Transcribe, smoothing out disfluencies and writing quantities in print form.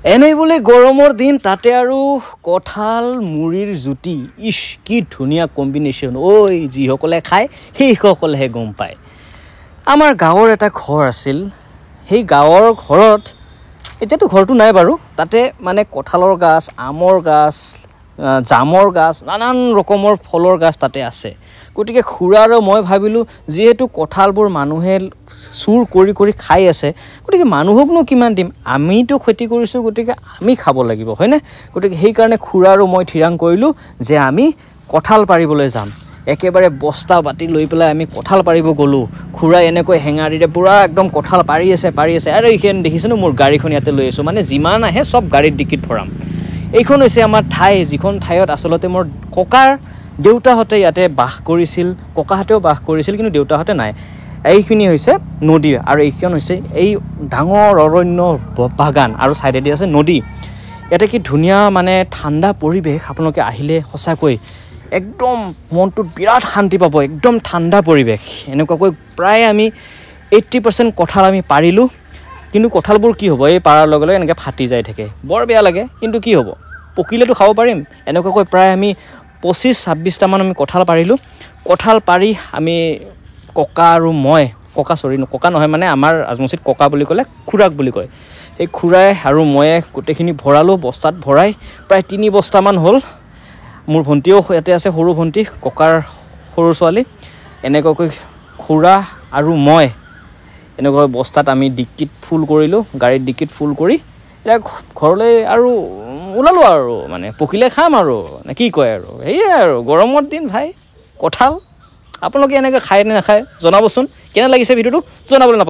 এনেই বোলে গৰমৰ দিন তাতে আৰু কঁঠাল মুড়িৰ জুতি ইছ কি ধুনীয়া কম্বিনেশ্যন ঐ যিসকলে খায় সেইসকলেহে গম পায় আমাৰ গাঁৱৰ এটা ঘৰ আছিল সেই গাঁৱৰ ঘৰত এতিয়াতো ঘৰটো নাই বাৰু তাতে মানে কঁঠালৰ গাছ আমৰ গাছ জামৰ গাছ নানান ৰকমৰ ফলৰ গাছ তাতে আছে গতিকে খুৰা আৰু মই ভাবিলোঁ যিহেতু কঁঠালবোৰ মানুহে চুৰ কৰি কৰি খাই আছে গতিকে মানুহকনো কিমান দিম আমিতো খেতি কৰিছোঁ গতিকে আমি খাব লাগিব হয়নে গতিকে সেইকাৰণে খুৰা আৰু মই থিৰাং কৰিলোঁ যে আমি কঁঠাল পাৰিবলৈ যাম একেবাৰে বস্তা বাতি লৈ পেলাই আমি কঁঠাল পাৰিব গ'লোঁ খুৰা এনেকৈ হেঙাৰিৰে পুৰা একদম কঁঠাল পাৰি আছে আৰু এইখন দেখিছেনো মোৰ গাড়ীখন ইয়াতে লৈ আছোঁ মানে যিমান আহে চব গাড়ীত ডিকিত ভৰাম এইখন হৈছে আমাৰ ঠাই যিখন ঠাইত আচলতে মোৰ ককাৰ দেউতাহঁতে ইয়াতে বাস কৰিছিল ককাহঁতেও বাস কৰিছিল কিন্তু দেউতাহঁতে নাই এইখিনি হৈছে নদী আৰু এইখন হৈছে এই ডাঙৰ অৰণ্য বাগান আৰু সাইডেদি আছে নদী ইয়াতে কি ধুনীয়া মানে ঠাণ্ডা পৰিৱেশ আপোনালোকে আহিলে সঁচাকৈ একদম মনটো বিৰাট শান্তি পাব একদম ঠাণ্ডা পৰিৱেশ এনেকুৱাকৈ প্ৰায় আমি 80% কঁঠাল আমি পাৰিলোঁ কিন্তু কঁঠালবোৰ কি হ'ব এই পাৰাৰ লগে লগে এনেকৈ ফাটি যায় থাকে বৰ বেয়া লাগে কিন্তু কি হ'ব পকিলেতো খাব পাৰিম এনেকুৱাকৈ প্ৰায় আমি 25-26টামান আমি কঁঠাল পাৰিলোঁ কঁঠাল পাৰি আমি ককা আৰু মই ককা নহয় মানে আমাৰ আজমচিত ককা বুলি ক'লে খুৰাক বুলি কয় এই খুৰাই আৰু ময়ে গোটেইখিনি ভৰালোঁ বস্তাত ভৰাই প্ৰায় 3 বস্তামান হ'ল মোৰ ভণ্টিও ইয়াতে আছে সৰু ভণ্টি ককাৰ সৰু ছোৱালী এনেকুৱাকৈ খুৰা আৰু মই এনেকৈ বস্তাত আমি ডিক্কিত ফুল কৰিলোঁ গাড়ীত ডিক্কিত ফুল কৰি এতিয়া ঘৰলৈ আৰু ওলালোঁ আৰু মানে পকিলে খাম আৰু নে কি কয় আৰু সেয়াই আৰু গৰমৰ দিন ভাই কঁঠাল আপোনালোকে এনেকৈ খায় নে নাখায় জনাবচোন কেনে লাগিছে ভিডিঅ'টো জনাবলৈ নাপাহৰিব